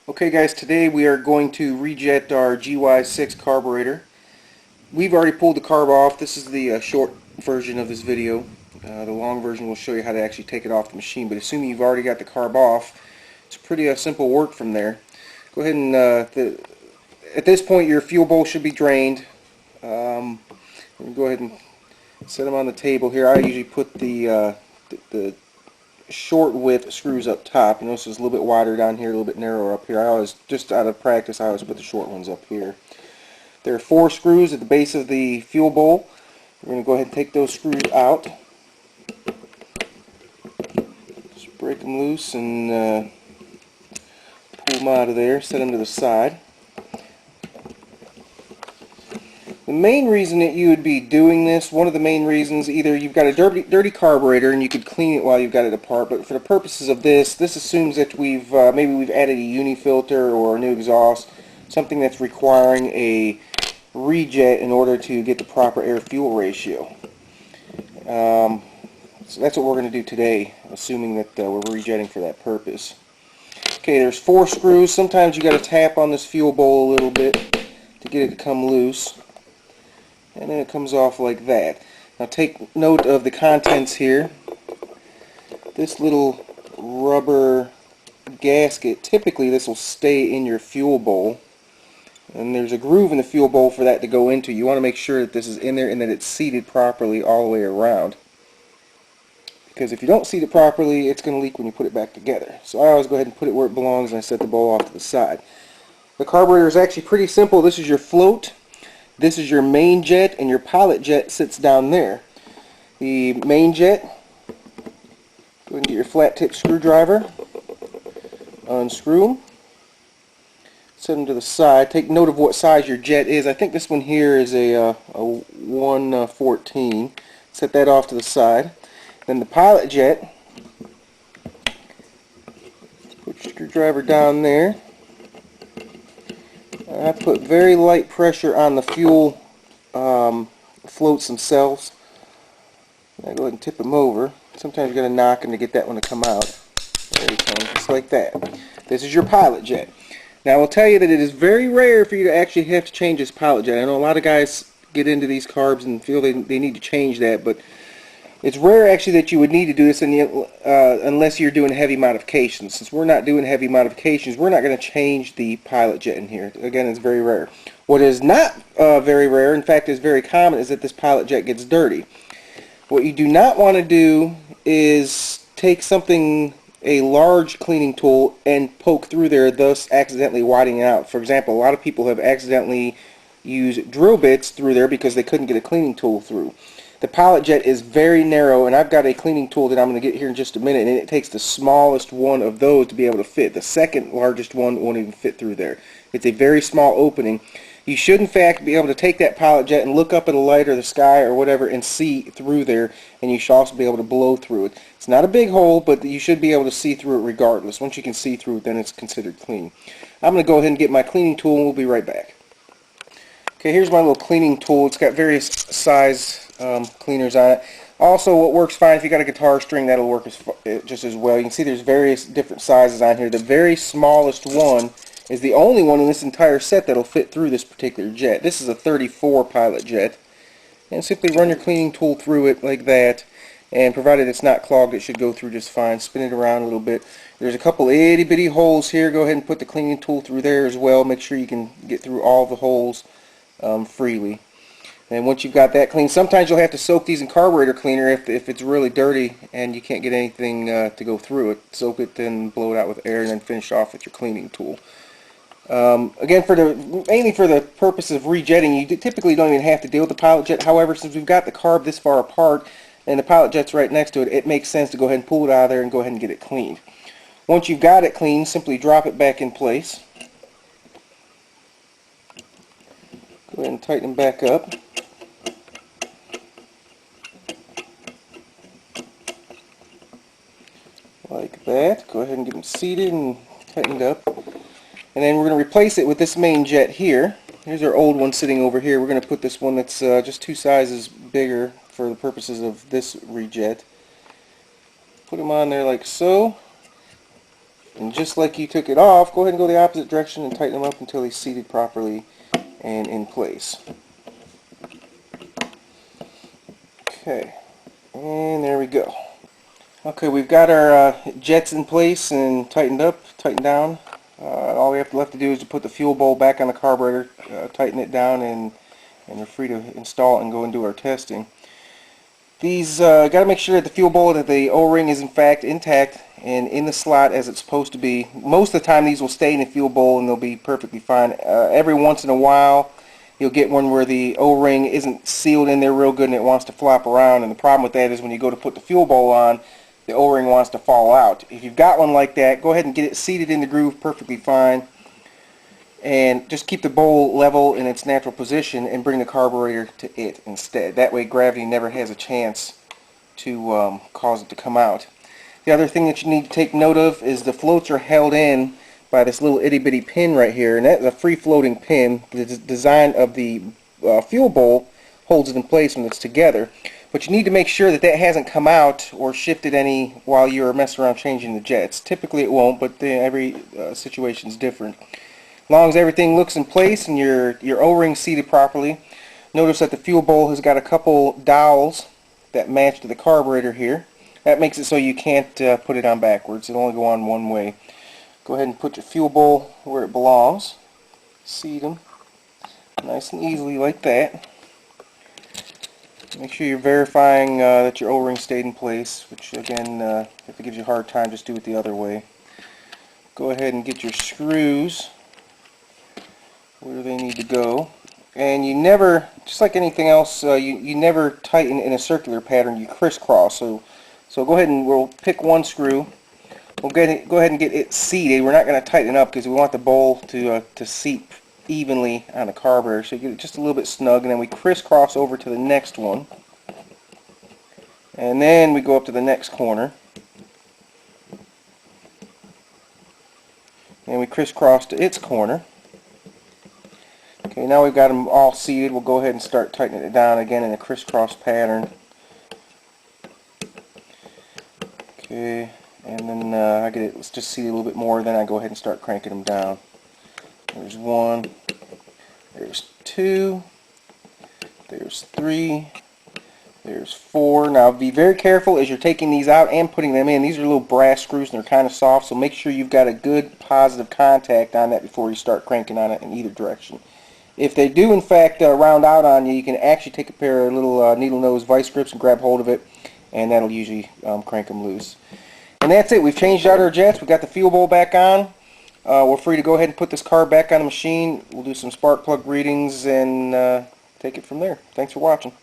Okay guys, today we are going to rejet our GY6 carburetor. We've already pulled the carb off. This is the short version of this video. The long version will show you how to actually take it off the machine, but assuming you've already got the carb off, it's pretty simple work from there. Go ahead and, at this point your fuel bowl should be drained. Go ahead and set them on the table here. I usually put the short width screws up top. You notice it's a little bit wider down here, a little bit narrower up here. I always, just out of practice, I always put the short ones up here. There are 4 screws at the base of the fuel bowl. We're going to go ahead and take those screws out. Just break them loose and pull them out of there, set them to the side. The main reason that you would be doing this, one of the main reasons, either you've got a dirty carburetor and you could clean it while you've got it apart, but for the purposes of this assumes that maybe we've added a uni filter or a new exhaust, something that's requiring a rejet in order to get the proper air-fuel ratio. So that's what we're going to do today, assuming that we're rejetting for that purpose. Okay, there's 4 screws. Sometimes you got to tap on this fuel bowl a little bit to get it to come loose. And then it comes off like that. Now take note of the contents here. This little rubber gasket, typically this will stay in your fuel bowl. And there's a groove in the fuel bowl for that to go into. You want to make sure that this is in there and that it's seated properly all the way around. Because if you don't seat it properly, it's going to leak when you put it back together. So I always go ahead and put it where it belongs and I set the bowl off to the side. The carburetor is actually pretty simple. This is your float. This is your main jet, and your pilot jet sits down there. The main jet, go ahead and get your flat tip screwdriver, unscrew them, set them to the side. Take note of what size your jet is. I think this one here is a 114. Set that off to the side. Then the pilot jet, put your screwdriver down there. I put very light pressure on the fuel floats themselves. I go ahead and tip them over. Sometimes you got to knock them to get that one to come out. There it comes, just like that. This is your pilot jet. Now I will tell you that it is very rare for you to actually have to change this pilot jet. I know a lot of guys get into these carbs and feel they need to change that, but it's rare actually that you would need to do this unless you're doing heavy modifications. Since we're not doing heavy modifications, we're not going to change the pilot jet in here. Again, it's very rare. What is not very rare, in fact is very common, is that this pilot jet gets dirty. What you do not want to do is take a large cleaning tool and poke through there, thus accidentally widening it out. For example, a lot of people have accidentally used drill bits through there because they couldn't get a cleaning tool through. The pilot jet is very narrow, and I've got a cleaning tool that I'm going to get here in just a minute, and it takes the smallest one of those to be able to fit. The second largest one won't even fit through there. It's a very small opening. You should in fact be able to take that pilot jet and look up at a light or the sky or whatever and see through there, and you should also be able to blow through it. It's not a big hole, but you should be able to see through it regardless. Once you can see through it, then it's considered clean. I'm going to go ahead and get my cleaning tool, and we'll be right back. Okay, here's my little cleaning tool. It's got various size cleaners on it. Also, what works fine, if you got a guitar string, that'll work just as well. You can see there's various different sizes on here. The very smallest one is the only one in this entire set that'll fit through this particular jet. This is a 34 pilot jet. And simply run your cleaning tool through it like that, and provided it's not clogged, it should go through just fine. Spin it around a little bit. There's a couple itty bitty holes here. Go ahead and put the cleaning tool through there as well. Make sure you can get through all the holes freely. And once you've got that clean, sometimes you'll have to soak these in carburetor cleaner if it's really dirty and you can't get anything to go through it. Soak it, then blow it out with air, and then finish off with your cleaning tool. Again, mainly for the purpose of rejetting, you typically don't even have to deal with the pilot jet. However, since we've got the carb this far apart and the pilot jet's right next to it, it makes sense to go ahead and pull it out of there and go ahead and get it cleaned. Once you've got it cleaned, simply drop it back in place. Go ahead and tighten them back up. Like that. Go ahead and get them seated and tightened up. And then we're going to replace it with this main jet here. Here's our old one sitting over here. We're going to put this one that's just 2 sizes bigger for the purposes of this rejet. Put them on there like so. And just like you took it off, go ahead and go the opposite direction and tighten them up until he's seated properly and in place. Okay, and there we go. Okay, we've got our jets in place and tightened up, tightened down. All we have left to do is to put the fuel bowl back on the carburetor, tighten it down, and we're free to install it and go and do our testing. These got to make sure that the fuel bowl, that the O-ring is in fact intact and in the slot as it's supposed to be. Most of the time these will stay in the fuel bowl and they'll be perfectly fine. Every once in a while you'll get one where the O-ring isn't sealed in there real good and it wants to flop around, and the problem with that is when you go to put the fuel bowl on, the O-ring wants to fall out. If you've got one like that, go ahead and get it seated in the groove perfectly fine, and just keep the bowl level in its natural position and bring the carburetor to it instead. That way gravity never has a chance to cause it to come out. The other thing that you need to take note of is the floats are held in by this little itty bitty pin right here, and that's a free floating pin. The design of the fuel bowl holds it in place when it's together, but you need to make sure that that hasn't come out or shifted any while you're messing around changing the jets. Typically it won't, but every situation is different. As long as everything looks in place and your O-ring seated properly, notice that the fuel bowl has got a couple dowels that match to the carburetor here. That makes it so you can't put it on backwards. It'll only go on one way. Go ahead and put your fuel bowl where it belongs. Seat them nice and easily like that. Make sure you're verifying that your O-ring stayed in place, which again, if it gives you a hard time, just do it the other way. Go ahead and get your screws where they need to go. And you never, just like anything else, you never tighten in a circular pattern, you crisscross. So go ahead and we'll pick one screw. We'll go ahead and get it seated. We're not going to tighten it up because we want the bowl to seat evenly on the carburetor. So you get it just a little bit snug, and then we crisscross over to the next one. And then we go up to the next corner. And we crisscross to its corner. Okay, now we've got them all seated. We'll go ahead and start tightening it down again in a crisscross pattern. Okay, and then I get it, let's just seat a little bit more, then I go ahead and start cranking them down. There's one, there's two, there's three, there's four. Now be very careful as you're taking these out and putting them in. These are little brass screws and they're kind of soft, so make sure you've got a good positive contact on that before you start cranking on it in either direction. If they do in fact round out on you, you can actually take a pair of little needle nose vice grips and grab hold of it, and that'll usually crank them loose. And that's it. We've changed out our jets. We've got the fuel bowl back on. We're free to go ahead and put this car back on the machine. We'll do some spark plug readings and take it from there. Thanks for watching.